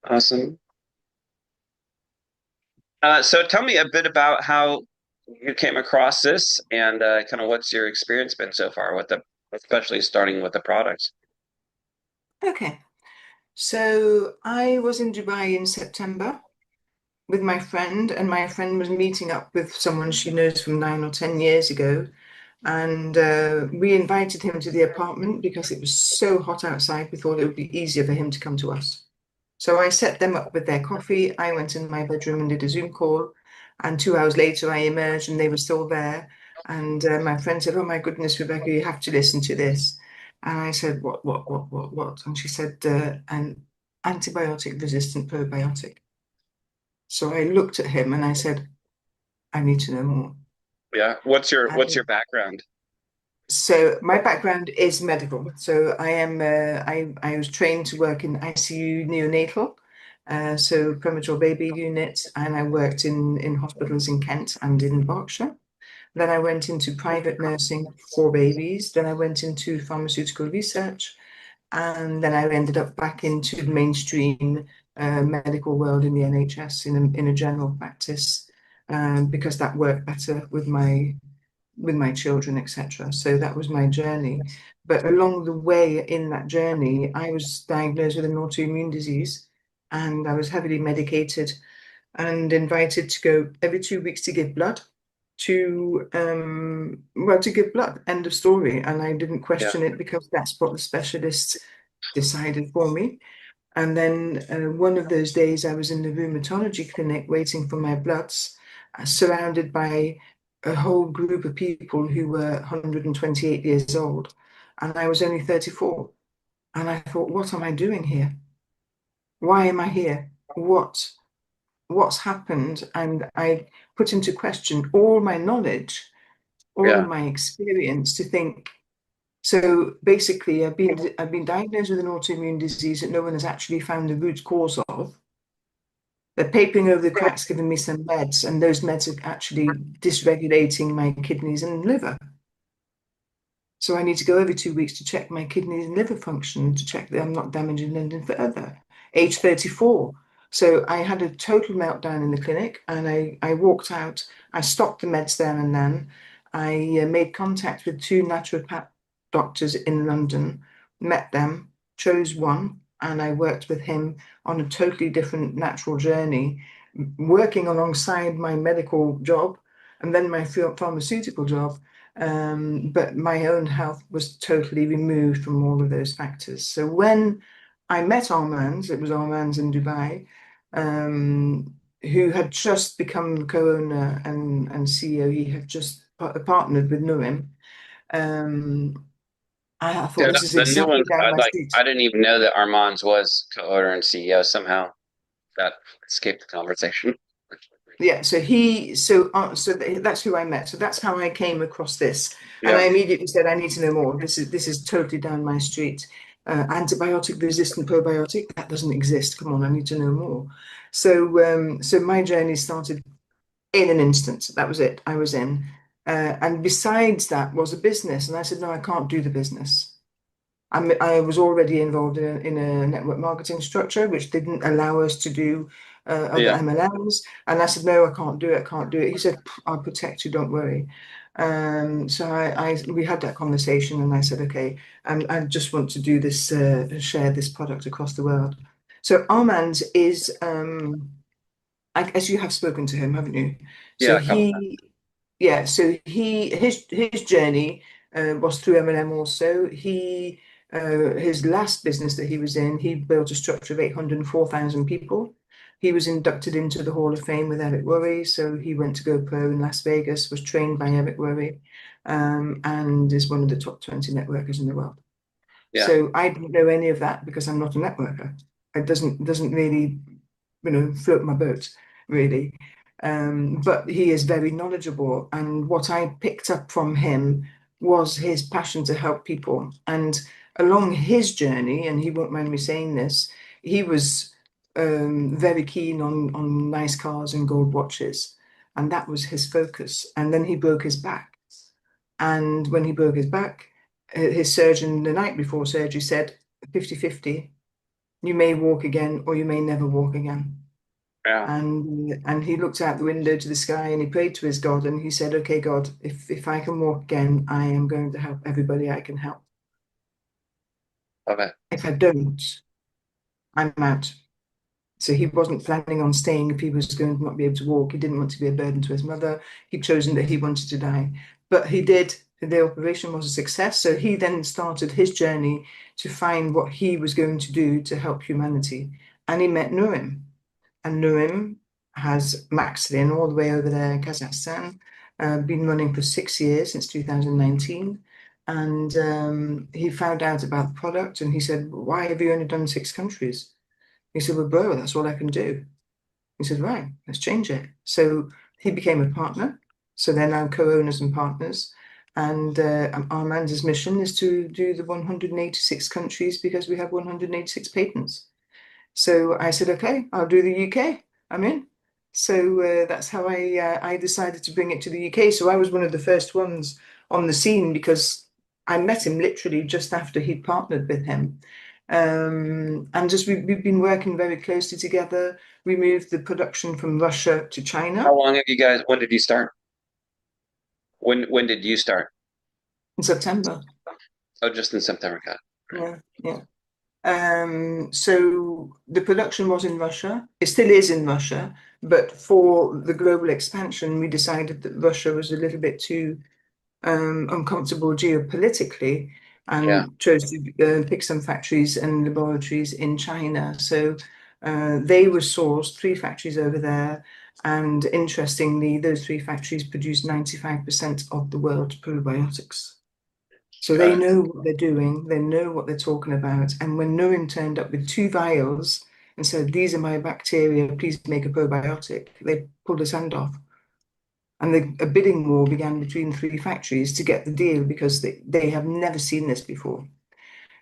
Awesome. So tell me a bit about how you came across this and kind of what's your experience been so far with especially starting with the products. Okay, so I was in Dubai in September with my friend, and my friend was meeting up with someone she knows from 9 or 10 years ago. And we invited him to the apartment because it was so hot outside. We thought it would be easier for him to come to us. So I set them up with their coffee. I went in my bedroom and did a Zoom call. And 2 hours later, I emerged and they were still there. And my friend said, "Oh my goodness, Rebecca, you have to listen to this." And I said, what? And she said, "An antibiotic-resistant probiotic." So I looked at him and I said, "I need to know more." Yeah. What's your And background? so my background is medical. So I was trained to work in ICU neonatal, so premature baby units, and I worked in hospitals in Kent and in Berkshire. Then I went into private nursing for babies. Then I went into pharmaceutical research, and then I ended up back into the mainstream medical world in the NHS in a general practice, because that worked better with my children, etc. So that was my journey. But along the way in that journey, I was diagnosed with an autoimmune disease, and I was heavily medicated and invited to go every 2 weeks to give blood to give blood. End of story. And I didn't Yeah. question it because that's what the specialists decided for me. And then one of those days, I was in the rheumatology clinic waiting for my bloods, surrounded by a whole group of people who were 128 years old. And I was only 34. And I thought, what am I doing here? Why am I here? What's happened? And I put into question all my knowledge, all of Yeah. my experience to think. So basically, I've been diagnosed with an autoimmune disease that no one has actually found the root cause of. They're papering over the cracks, giving me some meds, and those meds are actually dysregulating my kidneys and liver. So I need to go every 2 weeks to check my kidneys and liver function to check that I'm not damaging them further. Age 34. So I had a total meltdown in the clinic and I walked out. I stopped the meds there and then. I made contact with two naturopath doctors in London, met them, chose one, and I worked with him on a totally different natural journey, working alongside my medical job and then my pharmaceutical job, but my own health was totally removed from all of those factors. So when I met Armand, it was Armand in Dubai, who had just become co-owner and CEO. He had just partnered with Nurim. Um, I thought Yeah, this is the new exactly ones, down my street. I didn't even know that Armand's was co-owner and CEO somehow. That escaped the conversation. Yeah, that's who I met. So that's how I came across this, and I Yeah. immediately said, I need to know more. This is totally down my street. Antibiotic-resistant probiotic, that doesn't exist. Come on, I need to know more. So my journey started in an instant. That was it. I was in, and besides that was a business, and I said, no, I can't do the business. I was already involved in a network marketing structure, which didn't allow us to do other Yeah. MLMs. And I said, no, I can't do it. I can't do it. He said, I'll protect you. Don't worry. So we had that conversation, and I said, okay, I just want to do this, share this product across the world. So Armand is, I guess you have spoken to him, haven't you? So Yeah, a couple times. yeah, so his journey was through M&M also. His last business that he was in, he built a structure of 804,000 people. He was inducted into the Hall of Fame with Eric Worre, so he went to go pro in Las Vegas, was trained by Eric Worre, and is one of the top 20 networkers in the world. Yeah. So I didn't know any of that because I'm not a networker. It doesn't really, float my boat, really. But he is very knowledgeable, and what I picked up from him was his passion to help people. And along his journey, and he won't mind me saying this, he was very keen on nice cars and gold watches, and that was his focus. And then he broke his back, and when he broke his back, his surgeon the night before surgery said 50-50. You may walk again, or you may never walk again. Yeah. And he looked out the window to the sky and he prayed to his God and he said, "Okay, God, if I can walk again, I am going to help everybody I can help. Love it. If I don't, I'm out." So he wasn't planning on staying if he was going to not be able to walk. He didn't want to be a burden to his mother. He'd chosen that he wanted to die. But he did. The operation was a success. So he then started his journey to find what he was going to do to help humanity. And he met Nurim. And Nurim has Maxilin all the way over there in Kazakhstan, been running for 6 years, since 2019. And he found out about the product and he said, "Why have you only done 6 countries?" He said, "Well, bro, that's all I can do." He said, "Right, let's change it." So he became a partner. So they're now co-owners and partners. And Armand's mission is to do the 186 countries because we have 186 patents. So I said, "Okay, I'll do the UK. I'm in." So that's how I decided to bring it to the UK. So I was one of the first ones on the scene because I met him literally just after he'd partnered with him. And just we've been working very closely together. We moved the production from Russia to How China long have you guys, when did you start? When did you start? in September. Oh, just in September. Got it. Right. Yeah, yeah. So the production was in Russia. It still is in Russia, but for the global expansion, we decided that Russia was a little bit too uncomfortable geopolitically Yeah. and chose to pick some factories and laboratories in China. So they were sourced, 3 factories over there. And interestingly, those 3 factories produce 95% of the world's probiotics. So Got they it. know what they're doing, they know what they're talking about. And when Nurin turned up with 2 vials and said, "These are my bacteria, please make a probiotic," they pulled his hand off. And a bidding war began between 3 factories to get the deal because they have never seen this before.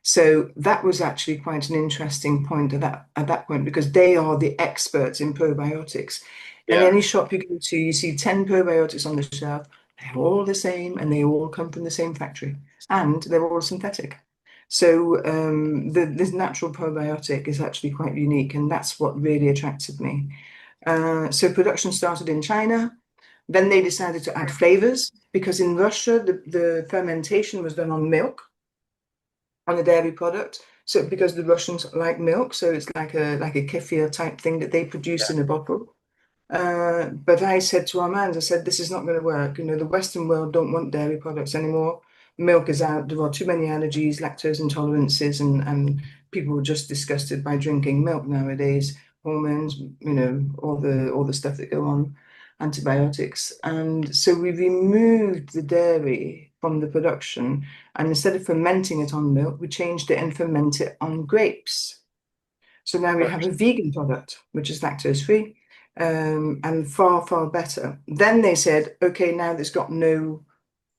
So that was actually quite an interesting point at that point because they are the experts in probiotics. In Yeah. any shop you go to, you see 10 probiotics on the shelf. They're all the same and they all come from the same factory and they're all synthetic. So this natural probiotic is actually quite unique and that's what really attracted me. So production started in China. Then they decided to add flavors because in Russia the fermentation was done on milk, on a dairy product. So because the Russians like milk, so it's like a kefir type thing that they produce Yeah. in a bottle. But I said to Armand, I said, "This is not going to work. You know, the Western world don't want dairy products anymore. Milk is out. There are too many allergies, lactose intolerances, and people are just disgusted by drinking milk nowadays. Hormones, you know, all the stuff that go on, antibiotics. And so we removed the dairy from the production, and instead of fermenting it on milk, we changed it and ferment it on grapes. So now we have a vegan product, which is lactose free, and far, far better. Then they said, "Okay, now there's got no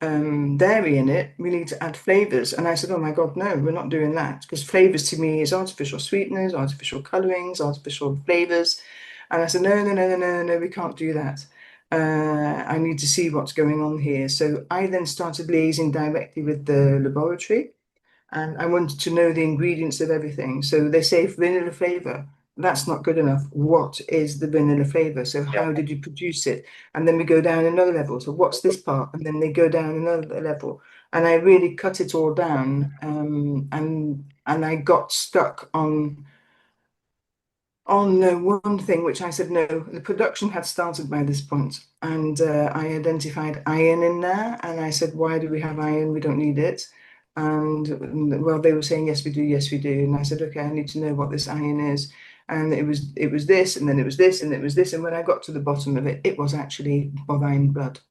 dairy in it, we need to add flavors." And I said, "Oh my God, no, we're not doing that." Because flavors to me is artificial sweeteners, artificial colorings, artificial flavors. And I said, "No, no, no, no, no, no, we can't do that. I need to see what's going on here." So I then started liaising directly with the laboratory and I wanted to know the ingredients of everything. So they say vanilla flavor. That's not good enough. What is the vanilla flavor? So Yeah. how did you produce it? And then we go down another level. So what's this part? And then they go down another level. And I really cut it all down. And I got stuck on one thing, which I said no. The production had started by this point, and I identified iron in there, and I said, "Why do we have iron? We don't need it." And well, they were saying, "Yes, we do, yes, we do." And I said, "Okay, I need to know what this iron is." And it was this, and then it was this, and it was this. And when I got to the bottom of it, it was actually bovine blood.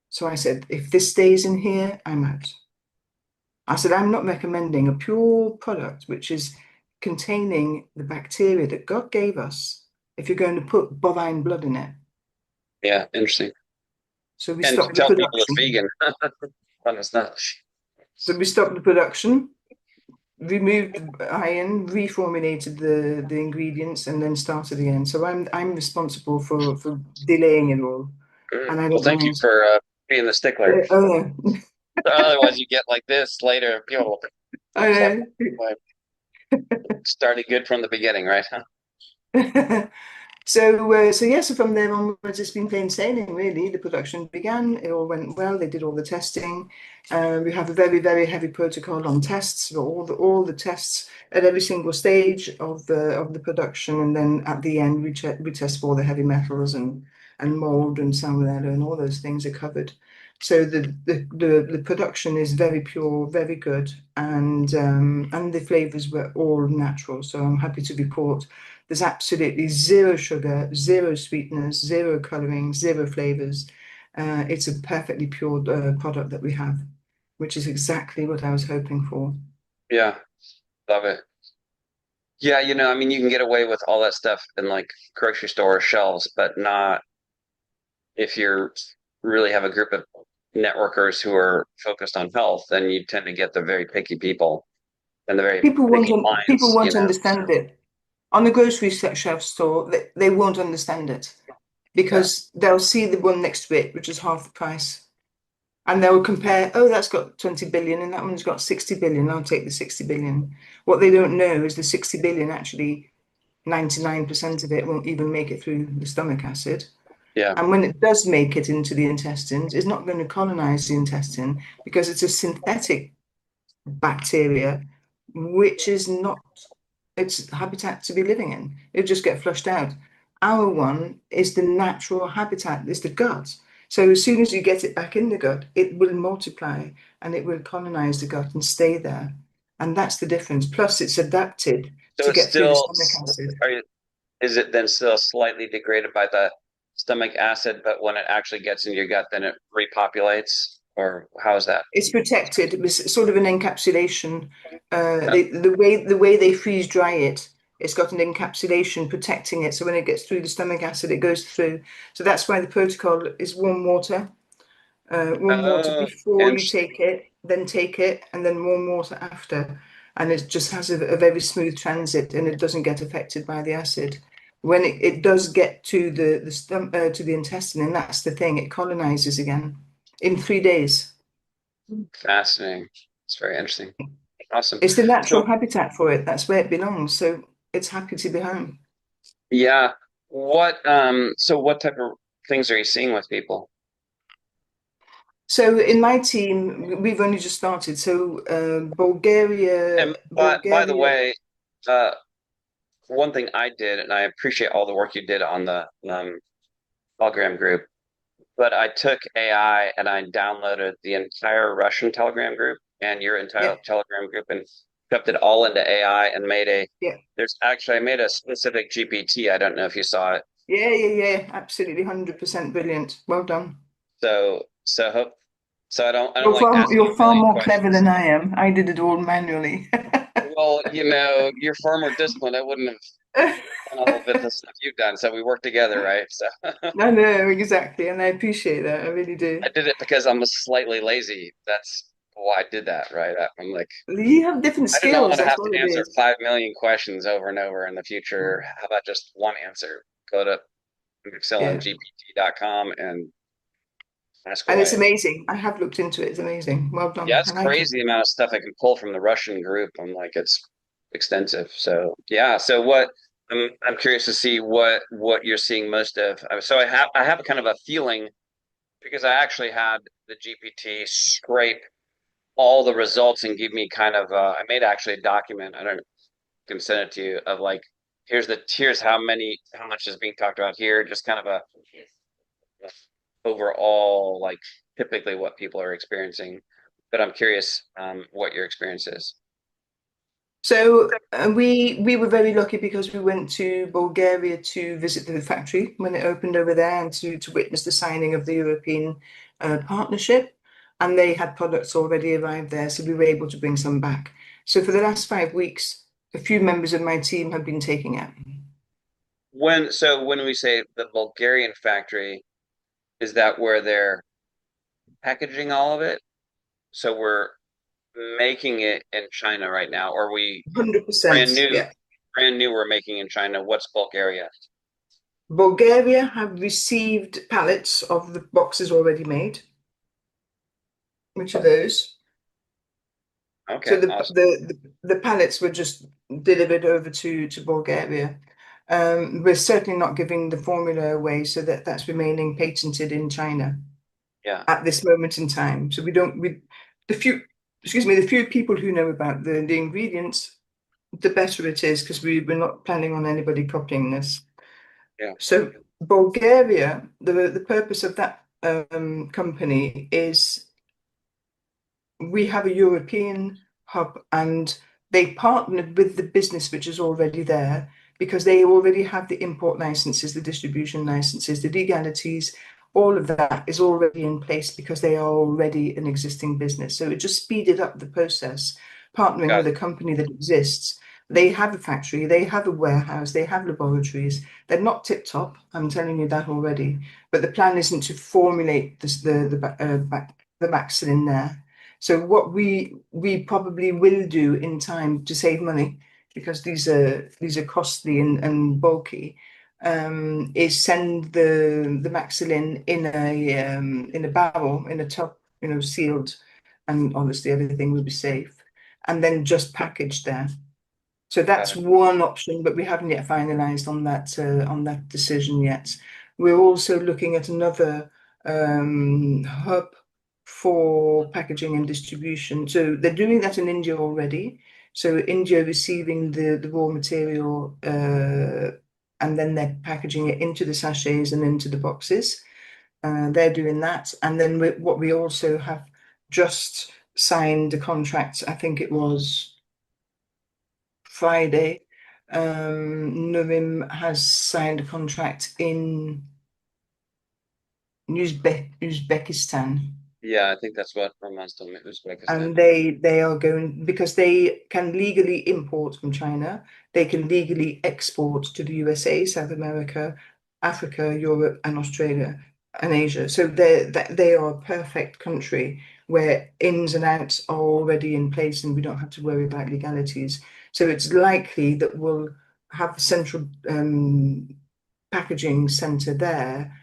So I said, "If this stays in here, I'm out." I said, "I'm not recommending a pure product which is containing the bacteria that God gave us if you're going to put bovine blood in it." Yeah. Interesting. So we And stopped the tell people it's production. vegan. But it's not. So we stopped the production, removed the iron, reformulated the ingredients, and then started again. So I'm responsible for delaying it all, Mm. and I Well, don't thank you mind. for being the stickler. Oh, Otherwise, you get like this later. People I upset. know. Started good from the beginning, right? Huh? So from there onwards, it's been plain sailing, really. The production began, it all went well, they did all the testing. We have a very, very heavy protocol on tests, for all the tests at every single stage of the production, and then at the end we test for all the heavy metals and mold and salmonella and all those things are covered. So the production is very pure, very good, and the flavors were all natural. So I'm happy to report there's absolutely zero sugar, zero sweeteners, zero coloring, zero flavors. It's a perfectly pure product that we have, which is exactly what I was hoping for. Yeah, love it. Yeah, I mean, you can get away with all that stuff in like grocery store shelves, but not if you're really have a group of networkers who are focused on health, then you tend to get the very picky people and the very picky People clients. won't understand it. On the grocery shelf store, they won't understand it Yeah, because they'll see the one next to it, which is half the price. And they'll compare, oh, that's got 20 billion and that one's got 60 billion. I'll take the 60 billion. What they don't know is the 60 billion actually 99% of it won't even make it through the stomach acid. yeah. And when it does make it into the intestines, it's not going to colonize the intestine because it's a synthetic bacteria, which is not its habitat to be living in. It'll just get flushed out. Our one is the natural habitat, is the gut. So as soon as you get it back in the gut, it will multiply and it will colonize the gut and stay there. And that's the difference. Plus, it's adapted So to it's get through the still, stomach acid. is it then still slightly degraded by the stomach acid, but when it actually gets in your gut, then it repopulates? Or how is that? It's protected. It was sort of an encapsulation. Uh, The way they freeze dry it, it's got an encapsulation protecting it. So when it gets through the stomach acid, it goes through. So that's why the protocol is warm water oh, before you interesting. take it, then take it, and then warm water after. And it just has a very smooth transit, and it doesn't get affected by the acid. When it does get to to the intestine, and that's the thing, it colonizes again in 3 days. Fascinating. It's very interesting. Awesome. It's the So, natural habitat for it. That's where it belongs. So it's happy to be home. yeah, so what type of things are you seeing with people? So in my team, we've only just started. So And by the way, uh, one thing I did, and I appreciate all the work you did on the Telegram group, but I took AI and I downloaded the entire Russian Telegram group and your entire yeah, Telegram group and shoved it all into AI and yeah, I made a specific GPT. I don't know if you saw it. yeah. Absolutely, 100% brilliant. Well done. So I don't like asking You're a far million more clever questions. than I am. I did it all manually. Well, you're far more disciplined. I wouldn't have done all of it the stuff you've done. So we work together, right? So I know exactly, and I appreciate that. I really do. I did it because I'm slightly lazy. That's why I did that, right? I'm like, You have different I do not skills. want to That's have what to it answer is. 5 million questions over and over in the future. How about just one answer? Go to Yeah. maxillangpt.com and ask And it's away. amazing. I have looked into it. It's amazing. Well Yeah, done. it's I like it. crazy the amount of stuff I can pull from the Russian group. I'm like, it's extensive. So yeah. So I'm curious to see what you're seeing most of. So I have a kind of a feeling because I actually had the GPT scrape all the results and give me kind of I made actually a document. I don't know, can send it to you of like here's how much is being talked about here, just kind of a overall like typically what people are experiencing. But I'm curious what your experience is. So we were very lucky because we went to Bulgaria to visit the factory when it opened over there and to witness the signing of the European partnership. And they had products already arrived there, so we were able to bring some back. So for the last 5 weeks, a few members of my team have been taking it. When we say the Bulgarian factory, is that where they're packaging all of it? So we're making it in China right now, or we brand 100%. new Yeah. brand new we're making in China. What's Bulgaria? Bulgaria have received pallets of the boxes already made. Which are those? Okay, So awesome. the pallets were just delivered over to Bulgaria. We're certainly not giving the formula away, so that's remaining patented in China Yeah, at this moment in time. So we don't we the few excuse me, the few people who know about the ingredients, the better it is because we're not planning on anybody copying this. yeah, So Bulgaria, the purpose of that company is we have a European hub and they partnered with the business which is already there because they already have the import licenses, the distribution licenses, the legalities, all of that is already in place because they are already an existing business. So it just speeded up the process, partnering got with it. a company that exists. They have a factory, they have a warehouse, they have laboratories. They're not tip top, I'm telling you that already. But the plan isn't to formulate this, the Maxilin there. So what we probably will do in time to save money, because these are costly and bulky, is send the Maxilin in a barrel, in a tub, sealed, and obviously everything will be safe, and then just packaged there. So Got that's it. one option, but we haven't yet finalised on that decision yet. We're also looking at another hub for packaging and distribution. So they're doing that in India already. So India receiving the raw material and then they're packaging it into the sachets and into the boxes. They're doing that. And then what we also have just signed a contract, I think it was Friday, Nurim has signed a contract in Uzbekistan, Yeah, I think that's what Roman's told me. Uzbekistan. and they are going because they can legally import from China, they can legally export to the USA, South America, Africa, Europe, and Australia and Asia. So they are a perfect country where ins and outs are already in place, and we don't have to worry about legalities. So it's likely that we'll have a central packaging center there,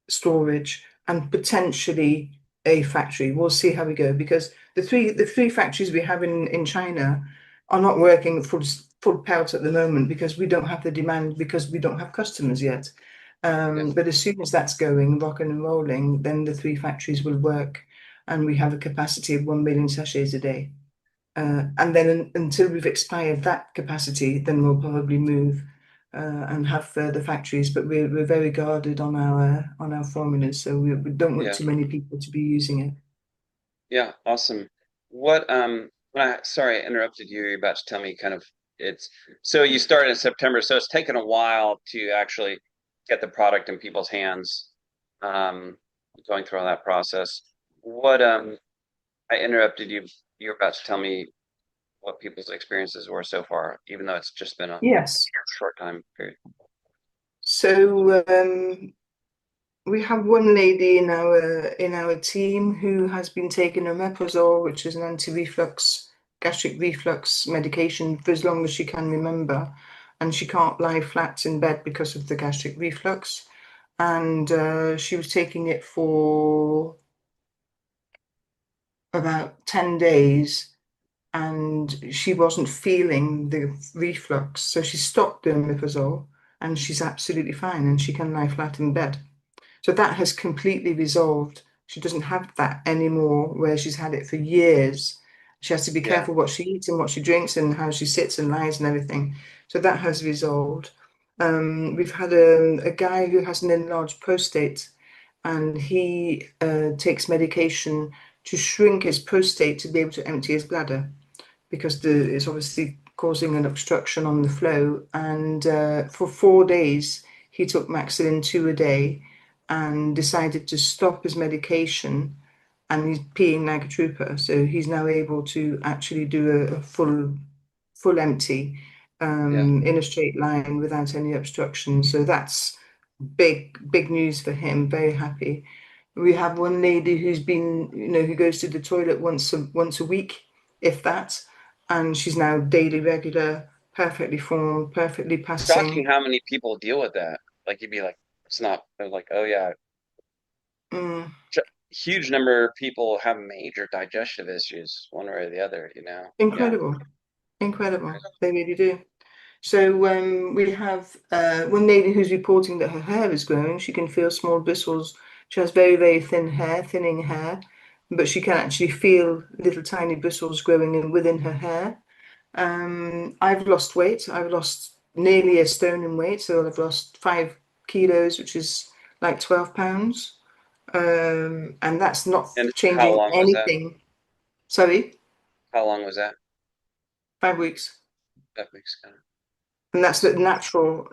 storage, and potentially a factory. We'll see how we go because the three factories we have in China are not working full pelt at the moment because we don't have the demand because we don't have customers yet. Yeah, But as soon as that's going, rocking and rolling, then the three factories will work, and we have a capacity of 1 million sachets a day. And then until we've expired that capacity, then we'll probably move and have further factories. But we're very guarded on our formulas, so we don't want yeah, too many people to be using it. yeah. Awesome. What when sorry I interrupted you. You're about to tell me kind of it's so you started in September, so it's taken a while to actually get the product in people's hands. Um, Going through all that process. What I interrupted you. You're about to tell me what people's experiences were so far, even though it's just been a Yes. short time period. So we have one lady in our team who has been taking omeprazole, which is an anti-reflux, gastric reflux medication for as long as she can remember, and she can't lie flat in bed because of the gastric reflux. And she was taking it for about 10 days and she wasn't feeling the reflux. So she stopped the omeprazole and she's absolutely fine and she can lie flat in bed. So that has completely resolved. She doesn't have that anymore, where she's had it for years. She has to be Yeah, careful what she eats and what she drinks and how she sits and lies and everything. So that has resolved. We've had a guy who has an enlarged prostate, and he takes medication to shrink his prostate to be able to empty his bladder because it's obviously causing an obstruction on the flow. And for 4 days, he took Maxilin 2 a day and decided to stop his medication. And he's peeing like a trooper, so he's now able to actually do a full empty yeah, in a straight line without any obstruction. So that's big news for him. Very happy. We have one lady who's been, who goes to the toilet once a week, if that, and she's now daily regular, perfectly formed, perfectly shocking passing. how many people deal with that. Like you'd be like, it's not. They're like, oh yeah, Mm. huge number of people have major digestive issues, one way or the other, Yeah. Incredible, incredible. They really do. So we have one lady who's reporting that her hair is growing. She can feel small bristles. She has very, very thin hair, thinning hair, but she can actually feel little tiny bristles growing in within her hair. I've lost weight. I've lost nearly a stone in weight, so I've lost 5 kilos, which is like 12 pounds. And that's not And how changing long was that? anything. Sorry, How long was that? 5 weeks. That makes kind of And that's the awesome.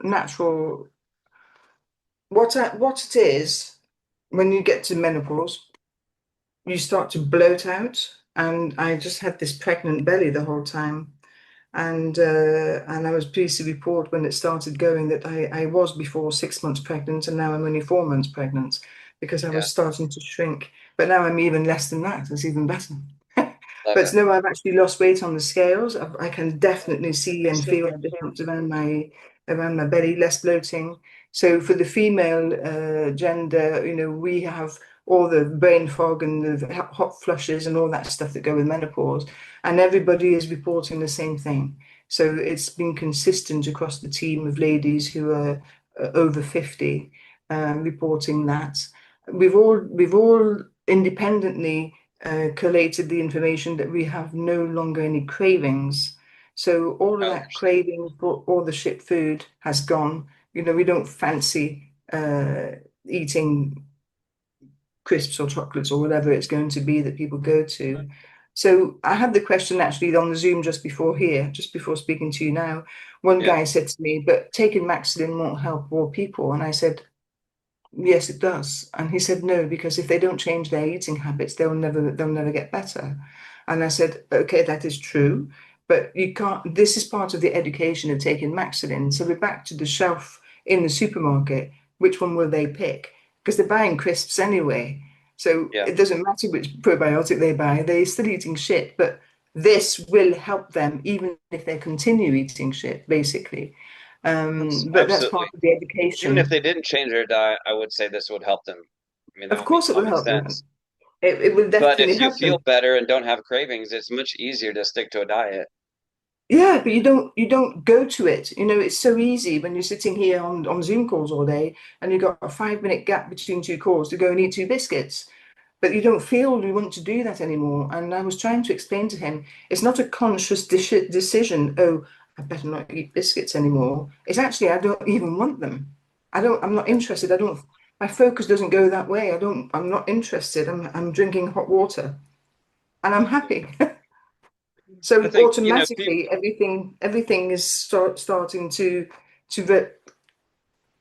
natural. What it is when you get to menopause, you start to bloat out. And I just had this pregnant belly the whole time. And I was pleased to report when it started going that I was before 6 months pregnant, and now I'm only 4 months pregnant because I Yeah, was starting to shrink. But now I'm even less than that. It's even better. love But it. no, I've actually lost weight on the scales. I can definitely see and feel the difference around my belly, less bloating. So for the female gender, we have all the brain fog and the hot flushes and all that stuff that go with menopause, and everybody is reporting the same thing. So it's been consistent across the team of ladies who are over 50 reporting that. We've all independently collated the information that we have no longer any cravings. So all of Oh, that craving for all the shit food has gone. We don't fancy eating crisps or chocolates or whatever it's going to be that people go to. So I had the question actually on the Zoom just before here, just before speaking to you now. One yeah, guy said to me, "But taking Maxilin won't help more people." And I said, "Yes, it does." And he said, "No, because if they don't change their eating habits, they'll never get better." And I said, "Okay, that is true, but you can't, this is part of the education of taking Maxilin. So we're back to the shelf in the supermarket. Which one will they pick? Because they're buying crisps anyway. So yeah. it doesn't matter which probiotic they buy, they're still eating shit, but this will help them even if they continue eating shit, basically. That's But that's absolutely. part of the Even if education. they didn't change their diet, I would say this would help them. I mean, that Of would make course, it will common help them. sense. It will But definitely if you help feel them. better and don't have cravings, it's much easier to stick to a diet. Yeah, but you don't go to it. It's so easy when you're sitting here on Zoom calls all day and you've got a 5 minute gap between two calls to go and eat two biscuits. But you don't feel you want to do that anymore. And I was trying to explain to him, it's not a conscious decision, oh, I better not eat biscuits anymore. It's actually, I don't even want them. I'm not Yeah. interested. My focus doesn't go that way. I'm not interested. I'm drinking hot water and I'm happy. I So think, people, automatically, everything is starting to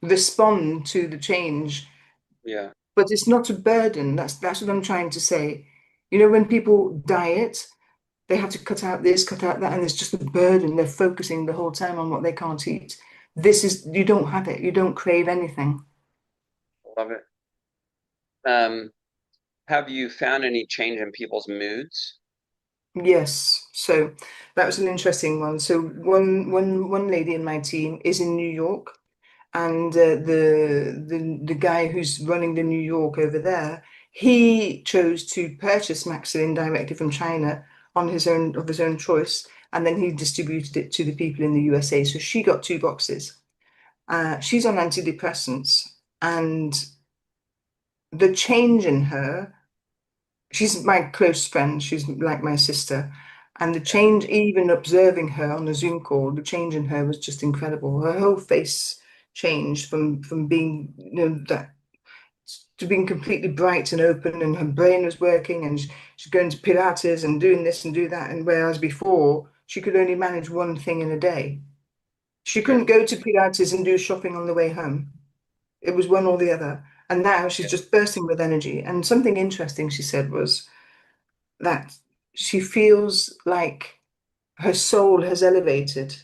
respond to the change, yeah, but it's not a burden. That's what I'm trying to say. When people diet, they have to cut out this, cut out that, and it's just a burden. They're focusing the whole time on what they can't eat. You don't have it. You don't crave anything. love it. Um, have you found any change in people's moods? Yes. So that was an interesting one. So one lady in my team is in New York. And the guy who's running the New York over there, he chose to purchase Maxilin directly from China on his own choice, and then he distributed it to the people in the USA. So she got 2 boxes. She's on antidepressants, and the change in her, she's my close friend. She's like my sister. And the Yeah, change, even observing her on the Zoom call, the change in her was just incredible. Her whole face changed from being, that to being completely bright and open, and her brain was working, and she's going to Pilates and doing this and do that. And whereas before she could only manage one thing in a day, she couldn't sure. go to Pilates and do shopping on the way home. It was one or the other. And now she's Yeah, just bursting with energy. And something interesting she said was that she feels like her soul has elevated.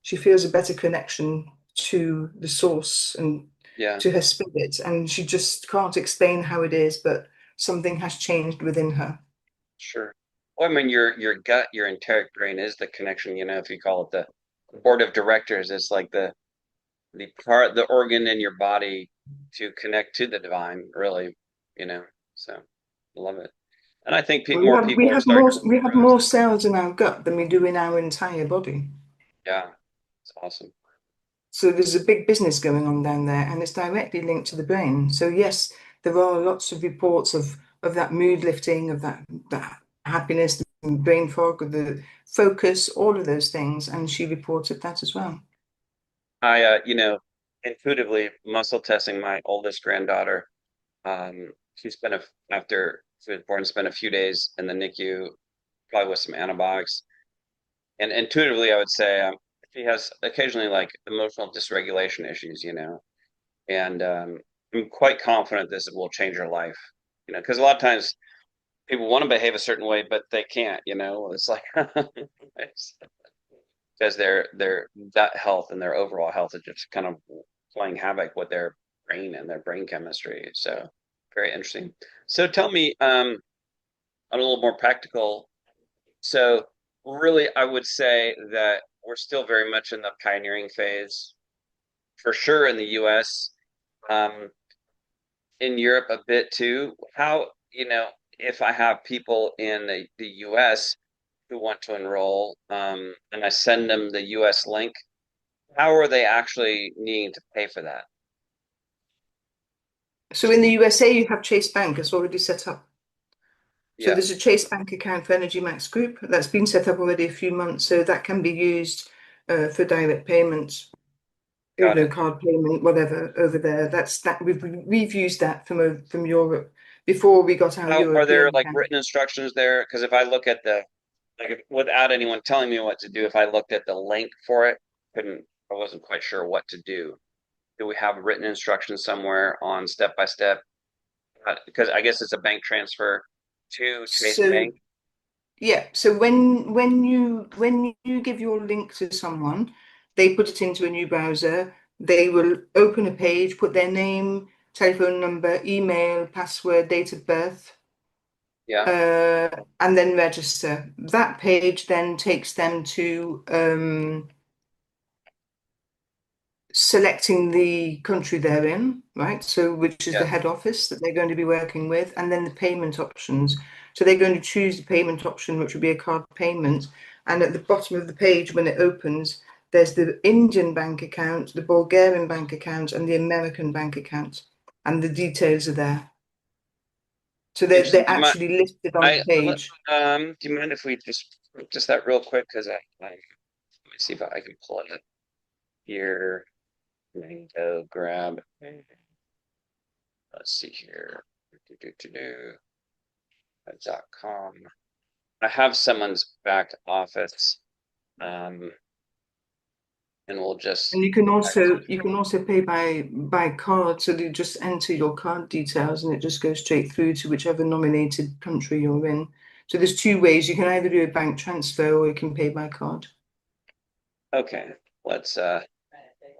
She feels a better connection to the source and yeah, to her spirit. And she just can't explain how it is, but something has changed within her. sure. Well, I mean, your gut, your enteric brain is the connection, if you call it the board of directors, it's like the organ in your body to connect to the divine, really, you know. So. I love it. And I think We more have we people are have starting more to we have realize more that. cells in our gut than we do in our entire body. Yeah, it's awesome. So there's a big business going on down there, and it's directly linked to the brain. So yes, there are lots of reports of that mood lifting, of that happiness, the brain fog, of the focus, all of those things. And she reported that as well. Intuitively muscle testing my oldest granddaughter. She spent after she was born, spent a few days in the NICU, probably with some antibiotics. And intuitively, I would say she has occasionally like emotional dysregulation issues, and I'm quite confident this will change her life, because a lot of times people want to behave a certain way, but they can't, it's like because their gut health and their overall health is just kind of playing havoc with their brain and their brain chemistry. So very interesting. So tell me, on a little more practical. So really, I would say that we're still very much in the pioneering phase, for sure in the U.S. In Europe a bit too. How, if I have people in the US who want to enroll, and I send them the US link, how are they actually needing to pay for that? So in the USA, you have Chase Bank. It's already set up. So Yeah, there's a Chase Bank account for Energy Max Group that's been set up already a few months. So that can be used for direct payments, got it. card payment, whatever over there. That's that we've used that from Europe before we got our How are there European like account. written instructions there? Because if I look at without anyone telling me what to do, if I looked at the link for it, I wasn't quite sure what to do. Do we have written instructions somewhere on step by step? Because I guess it's a bank transfer to Chase So Bank. yeah, so when you give your link to someone, they put it into a new browser. They will open a page, put their name, telephone number, email, password, date of birth, Yeah, uh, and then register. That page then takes them to selecting the country they're in, right? So, which is the yeah. head office that they're going to be working with, and then the payment options. So, they're going to choose the payment option, which would be a card payment. And at the bottom of the page, when it opens, there's the Indian bank account, the Bulgarian bank account, and the American bank account. And the details are there. So, Interesting. they're actually listed on the page. Do you mind if we just that real quick? Because let me see if I can pull it up here. Let me go grab. Let's see here. .com. I have someone's back office, um, and we'll And just. you can also pay by card, so you just enter your card details and it just goes straight through to whichever nominated country you're in. So there's two ways. You can either do a bank transfer or you can pay by card. Okay, let's uh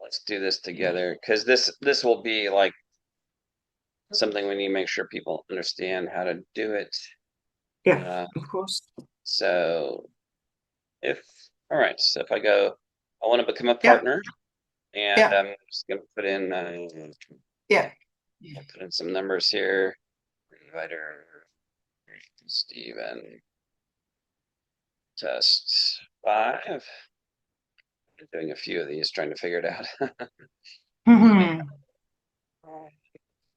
let's do this together because this will be like something we need to make sure people understand how to do it. Yeah, Uh, of course. so if all right, so if I want to become a Yeah, partner, and yeah, I'm just gonna yeah. put in some numbers here. Inviter Steven test 5. I'm doing a few of these, trying to figure it out. Email Mhm.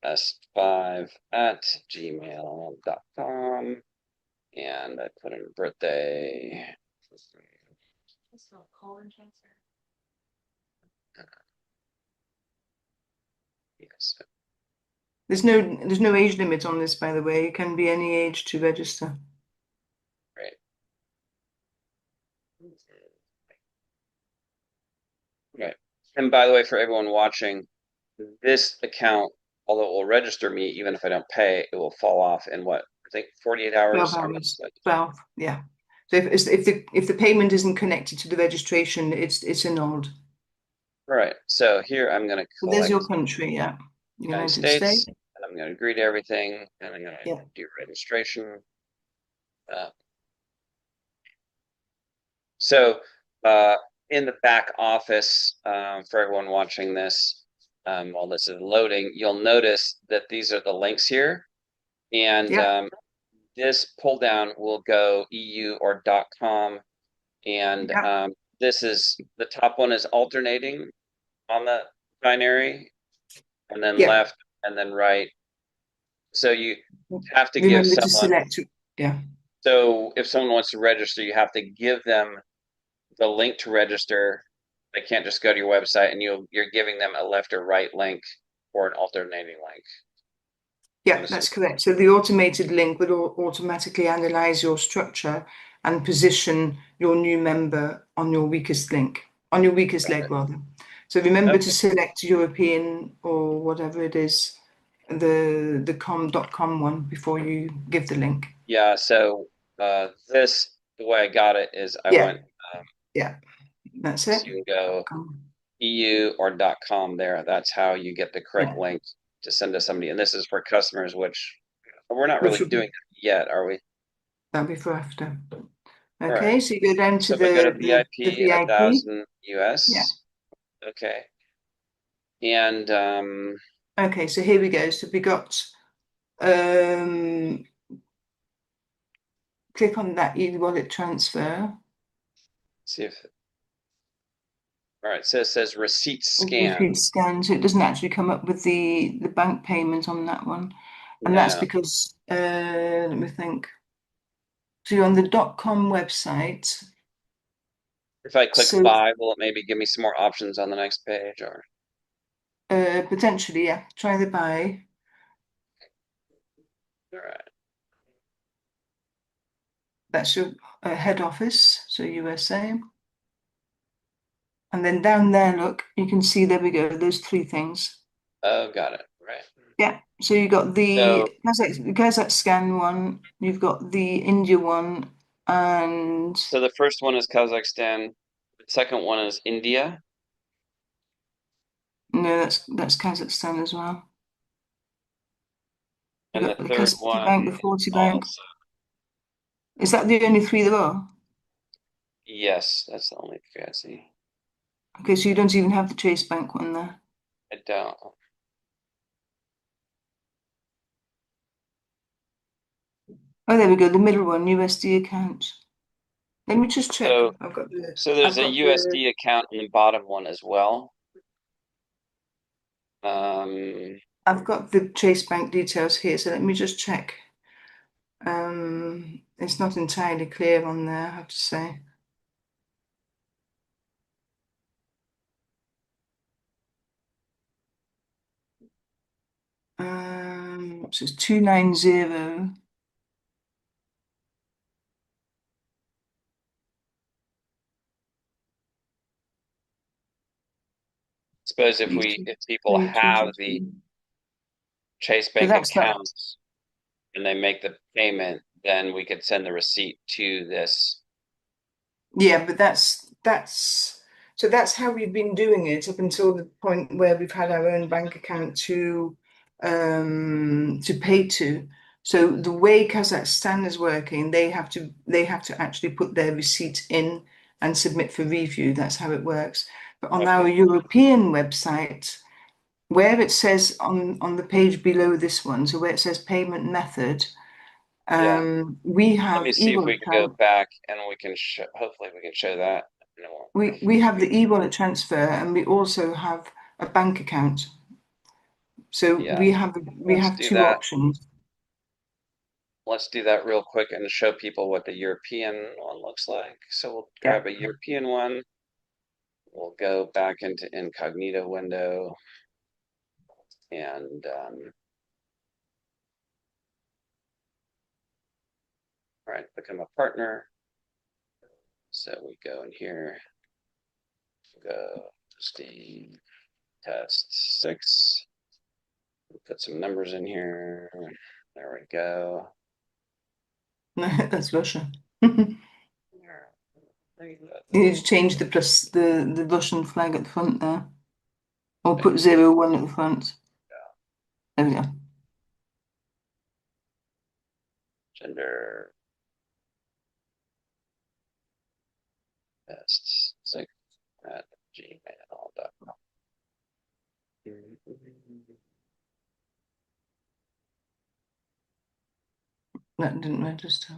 s5@gmail.com, and I put in birthday. Yes, There's no age limit on this, by the way. It can be any age to register. right. Right. And by the way, for everyone watching, this account, although it will register me, even if I don't pay, it will fall off in what I think 48 12 hours. hours. 12, yeah. So if the payment isn't connected to the registration, it's annulled. All right. So here I'm going to So there's your collect country, yeah. United United States, States. and I'm going to agree to everything, and I'm going to Yeah. do registration. Uh, so uh, in the back office, for everyone watching this, while this is loading, you'll notice that these are the links here. And Yeah. this pull down will go EU or .com, and Yeah, this is the top one is alternating on the binary, and then yeah. left, and then right. So you have to give Remember to someone. select. Yeah, So if someone wants to register, you have to give them the link to register. They can't just go to your website, and you're giving them a left or right link or an alternating link. I'm yeah, assuming. that's correct. So the automated link would automatically analyze your structure and position your new member on your weakest link, on your weakest leg rather. So remember to Okay. select European or whatever it is, the com.com one before you give the link. Yeah. So this the way I got it is I Yeah, went yeah, that's so it. you can go .com. EU or .com there. That's how you get the correct Yeah, link to send to somebody. And this is for customers, which we're not which really will doing be it yet, are we? that'll be for after. All right. Okay, so you go down to So if I go to the VIP, a VIP. thousand Yeah. US. Okay. And Okay, so here we go. So we got um click on that e-wallet transfer. see if all right. So it says receipt scan. Repeat scan, so it doesn't actually come up with the bank payment on that one. And that's No. because let me think. So you're on the .com website. If I click So buy, will it maybe give me some more options on the next page or potentially, yeah, try the buy. all right. That's your head office, so USA. And then down there, look, you can see there we go, those three things. Oh, got it. Right. Yeah, so you got So Kazakhstan one, you've got the India one, and so the first one is Kazakhstan. The second one is India. no, that's Kazakhstan as well. You And the got the third Kaspi one Bank, the Forty Bank. also. Is that the only three there are? Yes, that's the only three I see. Okay, so you don't even have the Chase Bank one there. I don't. Oh, there we go, the middle one, USD account. Let me just check. So I've got the so there's I've a got the USD account in the bottom one as well. Um, I've got the Chase Bank details here, so let me just check. It's not entirely clear on there, I have to say. So it's 290. suppose Three, if people three, two, have two, the three. Chase So Bank that's that. account and they make the payment, then we could send the receipt to this. Yeah, but that's how we've been doing it up until the point where we've had our own bank account to pay to. So the way Kazakhstan is working, they have to actually put their receipt in and submit for review. That's how it works. But on our Okay. European website, where it says on the page below this one, so where it says payment method, Yeah. we Let me have see if we e-wallet can go back and we can show, hopefully we can show that. No. we have the e-wallet transfer and we also have a bank account. So Yeah. we Let's have do two that. options. Let's do that real quick and show people what the European one looks like. So we'll Yeah. grab a European one. We'll go back into incognito window and all right, become a partner. So we go in here, go Steve test 6. Put some numbers in here. There we go. That's Russia. You need to change the plus the Russian flag at the front there. Or put 01 at the front. There we go. Gender test 6 at gmail.com. That didn't register.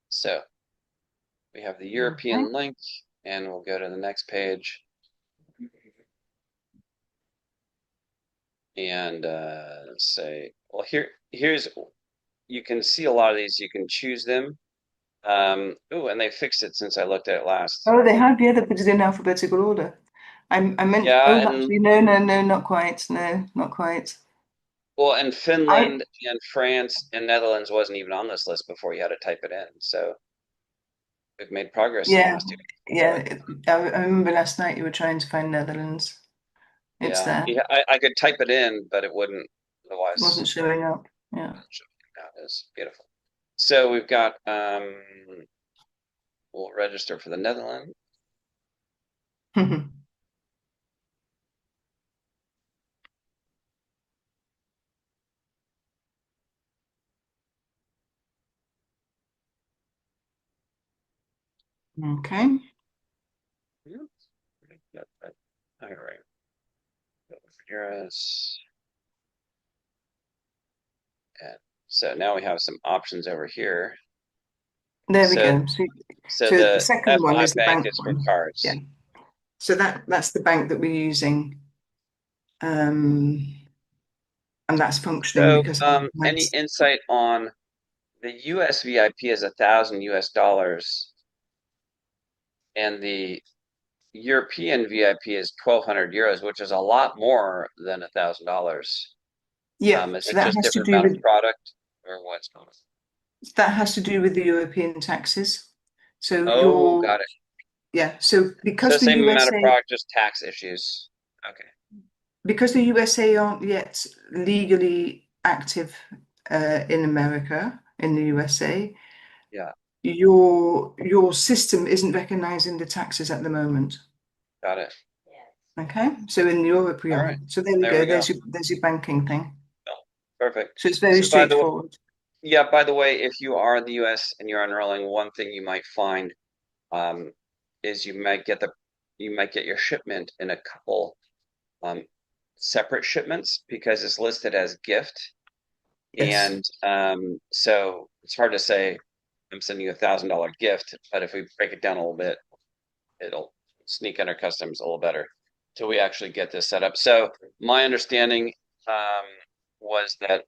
So we have the Okay. European link, and we'll go to the next page. And say, well, here's you can see a lot of these. You can choose them. Oh, and they fixed it since I looked at it last. Oh, they have, yeah, they put it in alphabetical order. I meant, Yeah, oh, and actually, no, no, no, not quite. No, not quite. well, and I, Finland and France and Netherlands wasn't even on this list before you had to type it in. So we've made progress in the yeah, last 2 days. yeah. I remember last night you were trying to find Netherlands. It's Yeah, there. yeah, I could type it in, but it wouldn't It wasn't otherwise. showing up. Yeah. That is beautiful. So we've got we'll register for the Netherlands. Okay. All right. Euros. And so now we have some options over here. There we So go. so So the the second one FI is the bank bank is for one. Yeah. cards. So that's the bank that we're using. Um, and that's functioning So because any that's, insight on the US VIP is 1,000 US dollars and the European VIP is 1,200 euros, which is a lot more than $1,000. yeah, Is so it just different amount of product or what's going on? that has to do with the European taxes. So Oh, got it. yeah, so So same amount of product, just tax issues. Okay, because the USA aren't yet legally active in America, in the USA, yeah, your system isn't recognizing the taxes at the moment. got it. Okay, so in Europe we All are. right, So there we there go. we go. There's your banking thing. Oh, perfect. So it's very So by the way, straightforward. yeah, by the way, if you are in the US and you're enrolling, one thing you might find um, is you might get your shipment in a couple um, separate shipments because it's listed as gift. Yes. And so it's hard to say I'm sending you $1,000 gift, but if we break it down a little bit, it'll sneak under customs a little better till we actually get this set up. So my understanding um, was that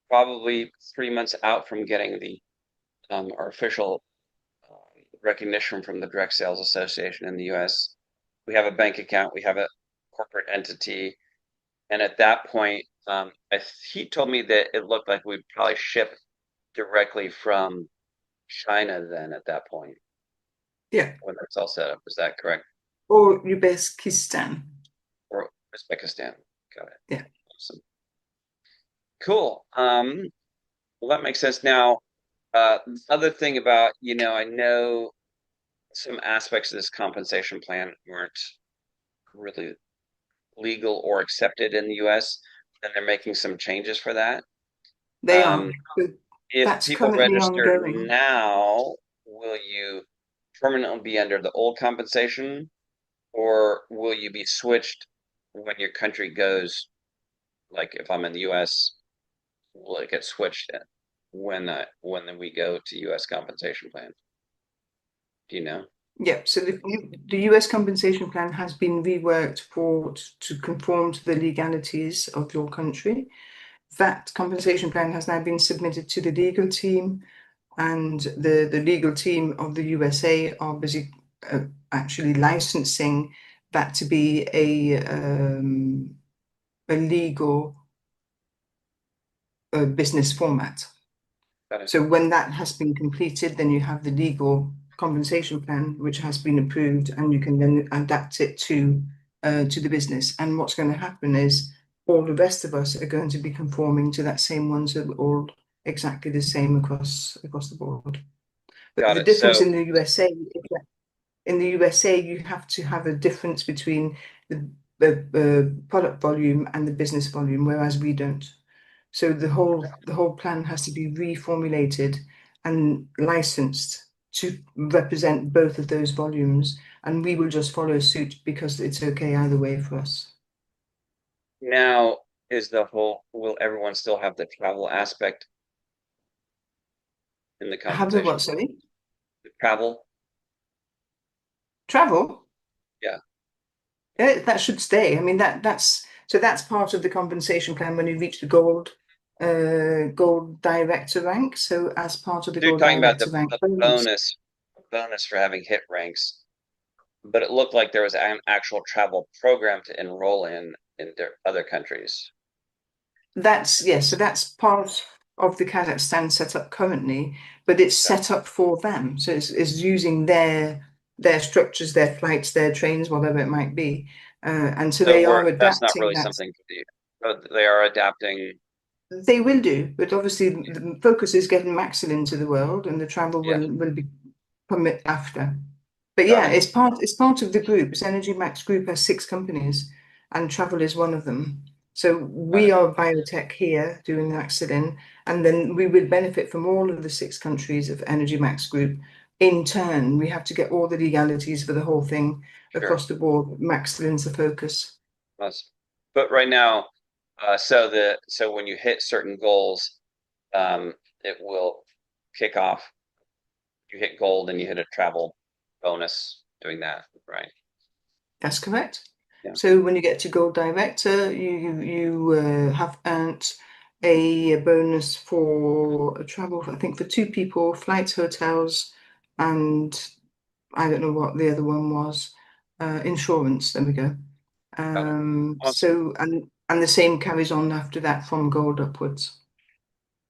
probably 3 months out from getting the our official recognition from the Direct Sales Association in the U.S., we have a bank account, we have a corporate entity, and at that point, he told me that it looked like we'd probably ship directly from China then at that point Yeah. when that's all set up. Is that correct? Or Uzbekistan. Or Uzbekistan? Got it. Yeah. Awesome. Cool. Well, that makes sense. Now, other thing about, I know some aspects of this compensation plan weren't really legal or accepted in the US, and they're making some changes for that. They Um, are. So if that's people currently register ongoing. now, will you permanently be under the old compensation, or will you be switched when your country goes, like if I'm in the US, will it get switched when we go to US compensation plan? Do you know? Yeah, so the US compensation plan has been reworked to conform to the legalities of your country. That compensation plan has now been submitted to the legal team, and the legal team of the USA are busy actually licensing that to be a legal business format. Got it. So when that has been completed, then you have the legal compensation plan, which has been approved, and you can then adapt it to the business. And what's going to happen is all the rest of us are going to be conforming to that same one, so we're all exactly the same across the board. But Got the it. difference So, in the USA is that in the USA you have to have a difference between the product volume and the business volume, whereas we don't. So the whole plan has to be reformulated and licensed to represent both of those volumes, and we will just follow suit because it's okay either way for us. Now, will everyone still have the travel aspect in the Have the compensation? what, sorry? The travel? Travel? Yeah. That should stay. I mean, that's part of the compensation plan when you reach the gold director rank. So as part of the So you're gold talking about director rank the bonus, bonus for having hit ranks, but it looked like there was an actual travel program to enroll in their other countries. that's yes. So that's part of the Kazakhstan setup currently, but it's Yeah. set up for them. So it's using their structures, their flights, their trains, whatever it might be, and so So they are that's not adapting really that. something for you. But they are adapting. They will do, but obviously the focus is getting Maxilin into the world, and the travel Yeah, will be come after. But got yeah, it. it's part of the group. It's Energy Max Group has 6 companies, and travel is one of them. So Got we it. are biotech here doing Maxilin, and then we will benefit from all of the 6 countries of Energy Max Group. In turn, we have to get all the legalities for the whole thing Sure. across the board. Maxilin's the focus. Awesome. But right now, so when you hit certain goals, it will kick off. You hit gold and you hit a travel bonus doing that, right? That's correct. Yeah. So when you get to Gold Director, you have earned a bonus for a travel, I think for 2 people, flights, hotels, and I don't know what the other one was. Insurance. There we go. Got it. Awesome. And the same carries on after that from gold upwards.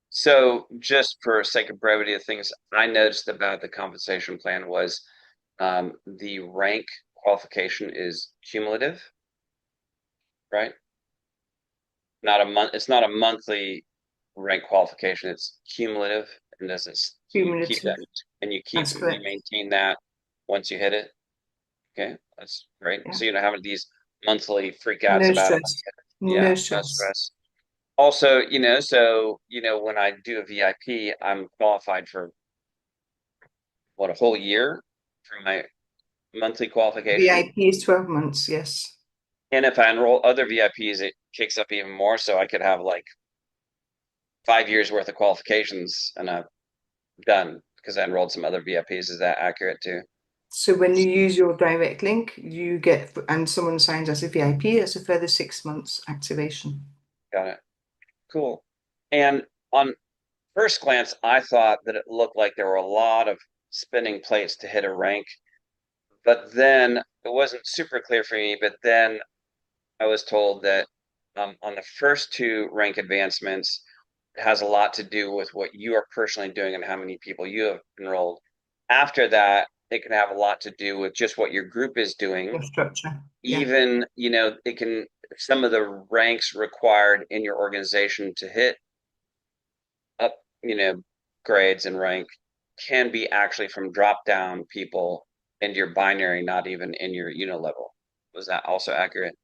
So just for sake of brevity of things I noticed about the compensation plan was the rank qualification is cumulative, right? Not a month. It's not a monthly rank qualification. It's cumulative, and does this you keep that Cumulative. and That's you correct. maintain that once you hit it. Okay, that's great. Yeah. So you don't have these monthly freakouts No about it. stress. Yeah, No no stress. stress. Also, so when I do a VIP, I'm qualified for what, a whole year for my monthly qualification. VIP is 12 months. Yes. And if I enroll other VIPs, it kicks up even more. So I could have like 5 years worth of qualifications and I'm done because I enrolled some other VIPs. Is that accurate too? So when you use your direct link, you get, and someone signs as a VIP, it's a further 6 months activation. Got it. Cool. And on first glance, I thought that it looked like there were a lot of spinning plates to hit a rank, but then it wasn't super clear for me. But then I was told that on the first 2 rank advancements, it has a lot to do with what you are personally doing and how many people you have enrolled. After that, it can have a lot to do with just what your group is doing. Your structure. Yeah. Even, it can, some of the ranks required in your organization to hit up, grades and rank can be actually from drop down people into your binary, not even in your level. Was that also accurate?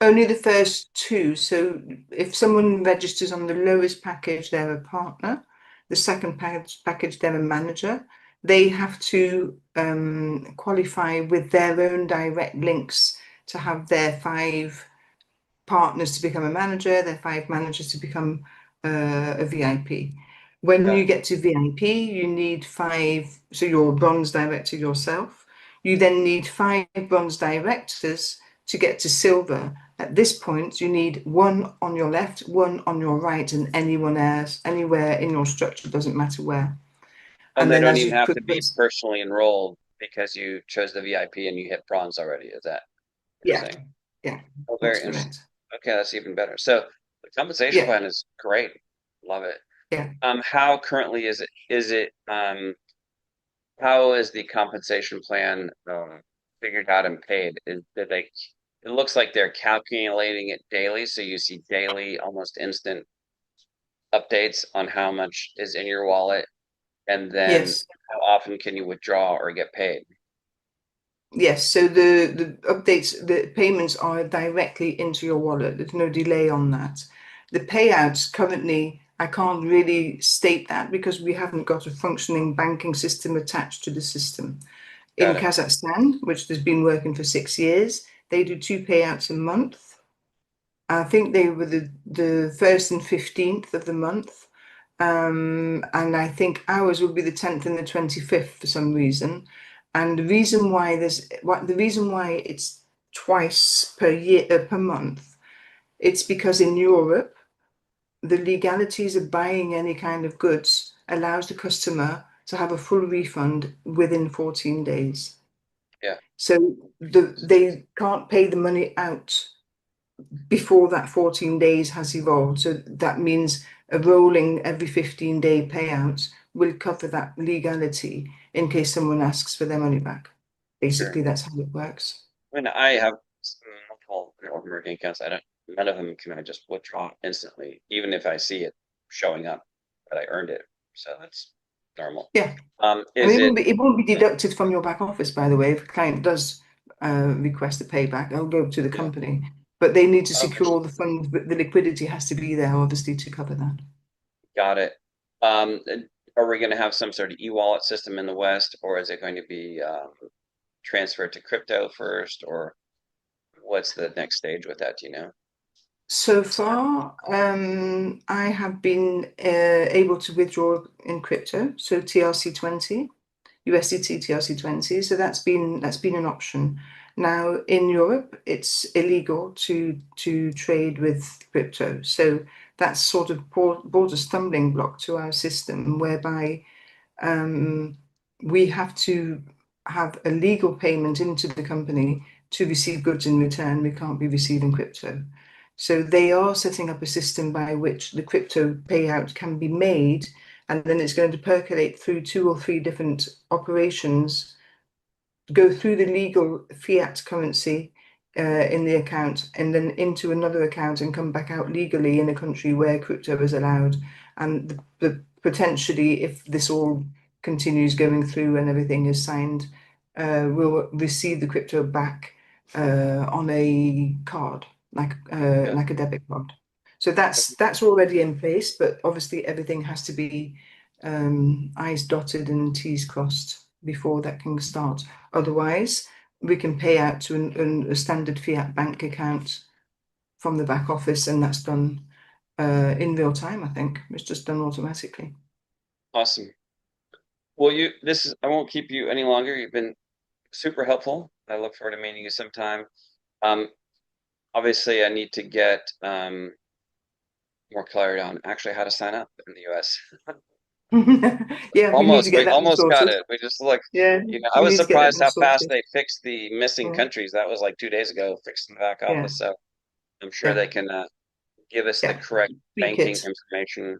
Only the first 2. So if someone registers on the lowest package, they're a partner. The second package, they're a manager. They have to qualify with their own direct links to have their 5 partners to become a manager, their 5 managers to become a VIP. When Got you it. get to VIP, you need 5, so you're a bronze director yourself. You then need 5 bronze directors to get to silver. At this point, you need 1 on your left, 1 on your right, and anyone else, anywhere in your structure, doesn't matter where. And And they then don't as even you have to be progress, personally enrolled because you chose the VIP and you hit bronze already. Is that what you're yeah, saying? yeah, Oh, that's very interesting. correct. Okay, that's even better. So the compensation Yeah, plan is great. Love it. yeah. How currently is it? How is the compensation plan figured out and paid? Did they? It looks like they're calculating it daily, so you see daily, almost instant updates on how much is in your wallet, and then Yes. how often can you withdraw or get paid? Yes, so the updates, the payments are directly into your wallet. There's no delay on that. The payouts currently I can't really state that because we haven't got a functioning banking system attached to the system. In Got it. Kazakhstan, which has been working for 6 years, they do two payouts a month. I think they were the 1st and 15th of the month. And I think ours will be the 10th and the 25th for some reason. And the reason why it's twice per year per month, it's because in Europe, the legalities of buying any kind of goods allows the customer to have a full refund within 14 days. Yeah. So they can't pay the money out before that 14 days has evolved. So that means a rolling every 15-day payout will cover that legality in case someone asks for their money back. Sure. Basically, that's how it works. I mean, I have multiple network marketing accounts. I don't. None of them can I just withdraw instantly, even if I see it showing up that I earned it. So that's normal. Yeah. And Is it? it won't be deducted from your back office, by the way. If a client does request a payback, it'll go to the Yeah. company. But they need to Okay. secure the funds, but the liquidity has to be there, obviously, to cover that. Got it. Are we going to have some sort of e-wallet system in the West, or is it going to be transferred to crypto first, or what's the next stage with that? Do you know? So far, I have been able to withdraw in crypto, so TRC20, USDT TRC20. So that's been an option. Now in Europe, it's illegal to trade with crypto. So that's sort of brought a stumbling block to our system, whereby um, we have to have a legal payment into the company to receive goods in return. We can't be receiving crypto. So they are setting up a system by which the crypto payout can be made, and then it's going to percolate through two or three different operations, go through the legal fiat currency in the account and then into another account and come back out legally in a country where crypto is allowed. And potentially, if this all continues going through and everything is signed, we'll receive the crypto back on a card, Yeah. like a debit card. So that's already in place, but obviously everything has to be I's dotted and T's crossed before that can start. Otherwise, we can pay out to a standard fiat bank account from the back office, and that's done in real time, I think. It's just done automatically. Awesome. Well, I won't keep you any longer. You've been super helpful. I look forward to meeting you sometime. Um, Obviously, I need to get more clarity on actually how to sign up in the US. Yeah, we need to get We that all almost got sorted. it. We just look, Yeah, I we was need to get that surprised all how fast sorted. they fixed the missing Yeah, countries. That was like 2 days ago, fixed in the back yeah, office. So I'm sure yeah, they can give us the yeah. correct Tweak banking it. information,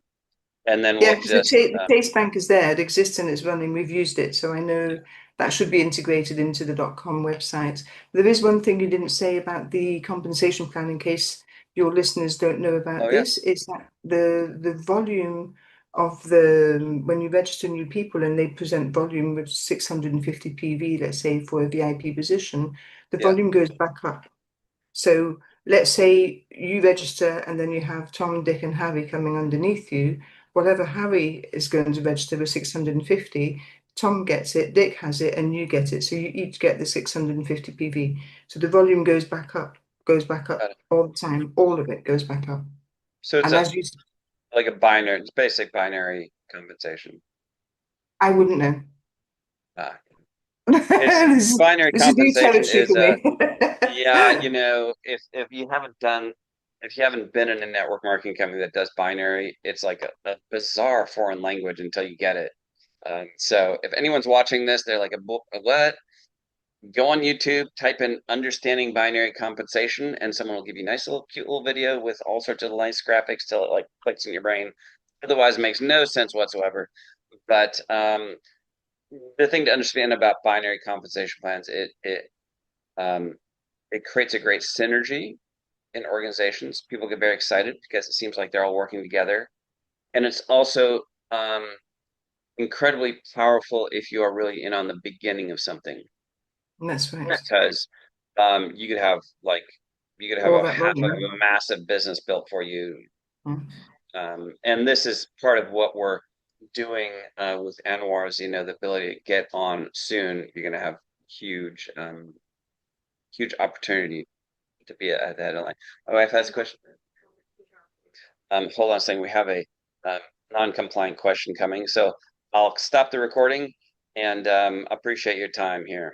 and then Yeah, we'll because just The Chase Bank is there, it exists and it's running. We've used it, so I know that should be integrated into the .com website. There is one thing you didn't say about the compensation plan, in case your listeners don't know about oh yeah, this, is that the volume of the when you register new people and they present volume with 650 PV, let's say for a VIP position, the yeah, volume goes back up. So let's say you register and then you have Tom, Dick, and Harry coming underneath you. Whatever Harry is going to register with 650, Tom gets it, Dick has it, and you get it. So you each get the 650 PV. So the volume goes back got up it. all the time. All of it goes back up. So it's And a as you, like a binary, it's basic binary compensation. I wouldn't know. Uh, it's This is, binary this is new compensation territory is for me. yeah, if you haven't done if you haven't been in a network marketing company that does binary, it's like a bizarre foreign language until you get it. So if anyone's watching this, they're like, what? Go on YouTube, type in understanding binary compensation, and someone will give you a nice little cute little video with all sorts of nice graphics till it like clicks in your brain. Otherwise, it makes no sense whatsoever. But the thing to understand about binary compensation plans, um, it creates a great synergy in organizations. People get very excited because it seems like they're all working together, and it's also incredibly powerful if you are really in on the beginning of something That's right. because you could have like you could have All a that half of volume. a massive business built for you Mm. And this is part of what we're doing with Anwar's, the ability to get on soon. You're going to have huge, huge opportunity to be at the head of the line. My wife has a question. Hold on a second. We have a non-compliant question coming. So I'll stop the recording and appreciate your time here.